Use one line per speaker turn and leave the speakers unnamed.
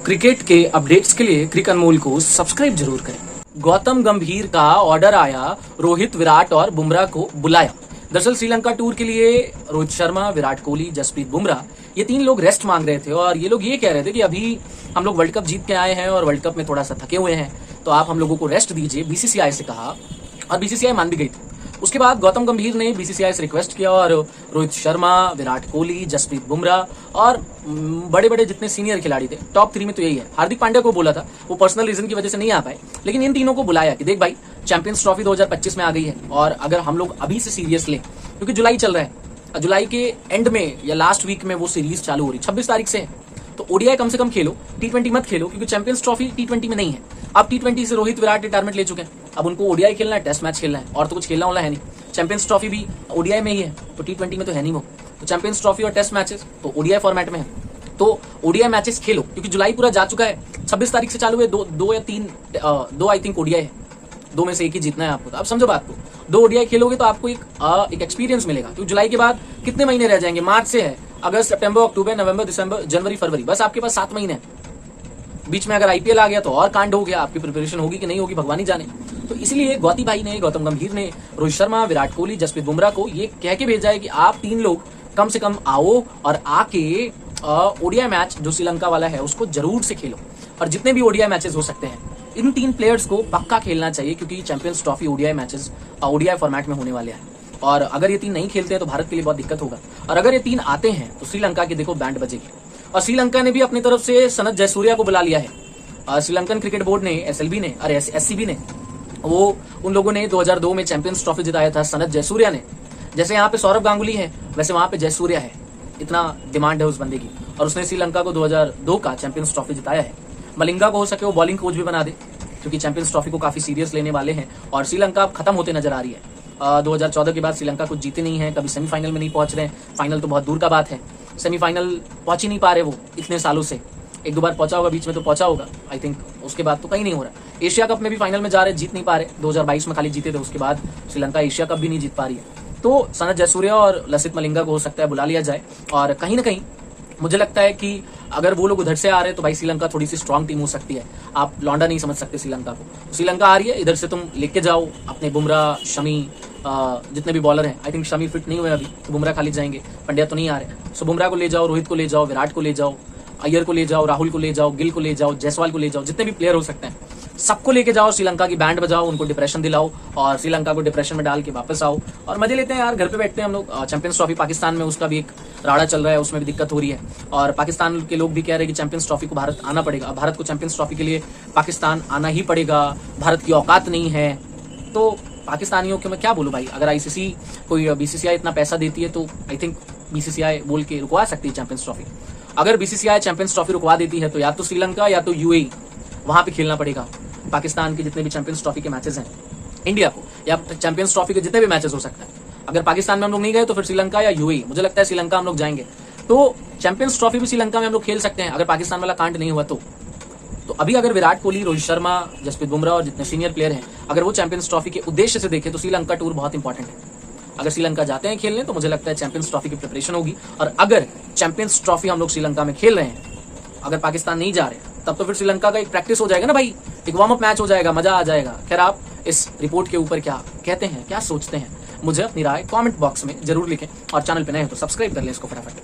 Cricket के updates के लिए क्रिक अनमोल को सब्सक्राइब जरूर करें। गौतम गंभीर का ऑर्डर आया, रोहित, विराट और बुमराह को बुलाया। दरअसल श्रीलंका टूर के लिए रोहित शर्मा, विराट कोहली, जसप्रीत बुमराह ये तीन लोग रेस्ट मांग रहे थे और ये लोग ये कह रहे थे कि अभी हम लोग वर्ल्ड कप जीत के आए हैं और वर्ल्ड कप में थोड़ा सा थके हुए हैं, तो आप हम लोगों को रेस्ट दीजिए, बीसीसीआई से कहा और बीसीसीआई मान भी गई थी। उसके बाद गौतम गंभीर ने बीसीसीआई से रिक्वेस्ट किया और रोहित शर्मा, विराट कोहली, जसप्रीत बुमराह और बड़े बड़े जितने सीनियर खिलाड़ी थे, टॉप 3 में तो यही है, हार्दिक पांड्या को बोला था, वो पर्सनल रीजन की वजह से नहीं आ पाए, लेकिन इन तीनों को बुलाया कि देख भाई चैंपियंस ट्रॉफी 2025 में आ गई है और अगर हम लोग अभी से सीरियस लें, क्योंकि जुलाई चल रहा है, जुलाई के एंड में या लास्ट वीक में वो सीरीज चालू हो रही 26 तारीख से है, तो ओडीआई कम से कम खेलो, टी20 मत खेलो, क्योंकि चैंपियंस ट्रॉफी टी20 में नहीं है। अब टी20 से रोहित, विराट रिटायरमेंट ले चुके हैं, अब उनको ओडीआई खेलना है, टेस्ट मैच खेलना है और तो कुछ खेलना वाला है नहीं। चैंपियंस ट्रॉफी भी ओडीआई में ही है, तो टी20 में तो है नहीं वो, तो चैंपियंस ट्रॉफी और टेस्ट मैचेस तो ओडीआई फॉर्मेट में है, तो ओडीआई मैचेस खेलो, क्योंकि जुलाई पूरा जा चुका है, 26 तारीख से चालू है, दो या तीन दो आई थिंक ओडीआई है, दो में से एक ही जीतना है आपको, तो आप समझो बात को, 2 ओडीआई खेलोगे तो आपको एक एक्सपीरियंस मिलेगा, क्योंकि जुलाई के बाद कितने महीने रह जाएंगे, मार्च से है, अगस्त, सितंबर, अक्टूबर, नवंबर, दिसंबर, जनवरी, फरवरी, बस आपके पास 7 महीने हैं। बीच में अगर आईपीएल आ गया तो और कांड हो गया, आपकी प्रिपरेशन होगी कि नहीं होगी भगवान ही जाने। तो इसलिए गौतम गंभीर ने रोहित शर्मा, विराट कोहली, जसप्रीत बुमराह को ये कह के भेजा है कि आप 3 लोग कम से कम आओ और आके ओडीआई मैच जो श्रीलंका वाला है उसको जरूर से खेलो, और जितने भी ओडीआई मैचेस हो सकते हैं इन 3 प्लेयर्स को पक्का खेलना चाहिए, क्योंकि champions trophy ODI matches ODI format में होने वाले हैं, और अगर ये 3 नहीं खेलते हैं तो भारत के लिए बहुत दिक्कत होगा, और अगर ये 3 आते हैं तो श्रीलंका की देखो बैंड बजेगी। और श्रीलंका ने भी अपनी तरफ से सनत जयसूर्या को बुला लिया है। श्रीलंकन क्रिकेट बोर्ड ने, एसएलबी ने, अरे एससीबी ने, वो उन लोगों ने 2002 में चैंपियंस ट्रॉफी जिताया था सनत जयसूर्या ने। जैसे यहाँ पे सौरभ गांगुली है वैसे वहां पे जयसूर्या है, इतना डिमांड है उस बंदे की, और उसने श्रीलंका को 2002 का चैंपियंस ट्रॉफी जिताया है। मलिंगा को हो सके वो बॉलिंग कोच भी बना दे, क्योंकि चैंपियंस ट्रॉफी को काफी सीरियस लेने वाले हैं, और श्रीलंका अब खत्म होते नजर आ रही है। 2014 के बाद श्रीलंका कुछ जीते नहीं है, कभी सेमीफाइनल में नहीं पहुंच रहे, फाइनल तो बहुत दूर का बात है, सेमीफाइनल पहुंच ही नहीं पा रहे वो इतने सालों से। 1-2 बार पहुंचा होगा, बीच में तो पहुंचा होगा आई थिंक, उसके बाद तो कहीं नहीं हो रहा। एशिया कप में भी फाइनल में जा रहे, जीत नहीं पा रहे, 2022 में खाली जीते थे, उसके बाद श्रीलंका एशिया कप भी नहीं जीत पा रही है। तो सनत जयसूर्या और लसित मलिंगा को हो सकता है बुला लिया जाए, और कहीं ना कहीं मुझे लगता है कि अगर वो लोग उधर से आ रहे हैं तो भाई श्रीलंका थोड़ी सी स्ट्रांग टीम हो सकती है, आप लौंडा नहीं समझ सकते श्रीलंका को। श्रीलंका आ रही है, इधर से तुम लेके जाओ अपने बुमराह, शमी, जितने भी बॉलर हैं, आई थिंक शमी फिट नहीं हुए अभी, तो बुमराह खाली जाएंगे, पंड्या तो नहीं आ रहे, सो बुमराह को ले जाओ, रोहित को ले जाओ, विराट को ले जाओ, अय्यर को ले जाओ, राहुल को ले जाओ, गिल को ले जाओ, जायसवाल को ले जाओ, जितने भी प्लेयर हो सकते हैं सबको लेके जाओ, श्रीलंका की बैंड बजाओ, उनको डिप्रेशन दिलाओ और श्रीलंका को डिप्रेशन में डाल के वापस आओ और मजे लेते हैं यार। घर पे बैठते हैं हम लोग। चैंपियंस ट्रॉफी पाकिस्तान में उसका भी एक राड़ा चल रहा है, उसमें भी दिक्कत हो रही है, और पाकिस्तान के लोग भी कह रहे हैं कि चैंपियंस ट्रॉफी को भारत आना पड़ेगा, भारत को चैंपियंस ट्रॉफी के लिए पाकिस्तान आना ही पड़ेगा, भारत की औकात नहीं है। तो पाकिस्तानियों के मैं क्या बोलूं भाई, अगर आईसीसी कोई बीसीसीआई इतना पैसा देती है तो आई थिंक बीसीसीआई बोल के रुकवा सकती है चैंपियंस ट्रॉफी। अगर बीसीसीआई चैंपियंस ट्रॉफी रुकवा देती है तो या तो श्रीलंका या तो यूएई, वहां पे खेलना पड़ेगा पाकिस्तान के जितने भी चैंपियंस ट्रॉफी के मैचेस हैं इंडिया को, या चैंपियंस ट्रॉफी के जितने भी मैचेस हो सकते हैं। अगर पाकिस्तान में हम लोग नहीं गए तो फिर श्रीलंका या यूएई, मुझे लगता है श्रीलंका हम लोग जाएंगे, तो चैंपियंस ट्रॉफी भी श्रीलंका में हम लोग खेल सकते हैं अगर पाकिस्तान वाला कांड नहीं हुआ तो। अभी अगर विराट कोहली, रोहित शर्मा, जसप्रीत बुमराह और जितने सीनियर प्लेयर हैं, अगर वो चैंपियंस ट्रॉफी के उद्देश्य से देखें तो श्रीलंका टूर बहुत इंपॉर्टेंट है। अगर श्रीलंका जाते हैं खेलने तो मुझे लगता है चैंपियंस ट्रॉफी की प्रिपरेशन होगी, और अगर चैंपियंस ट्रॉफी हम लोग श्रीलंका में खेल रहे हैं, अगर पाकिस्तान नहीं जा रहे, तब तो फिर श्रीलंका का एक प्रैक्टिस हो जाएगा ना भाई, एक वार्म अप मैच हो जाएगा, मजा आ जाएगा। खैर, आप इस रिपोर्ट के ऊपर क्या कहते हैं, क्या सोचते हैं, मुझे अपनी राय कमेंट बॉक्स में जरूर लिखें, और चैनल पे नए हो तो सब्सक्राइब कर लें इसको फटाफट।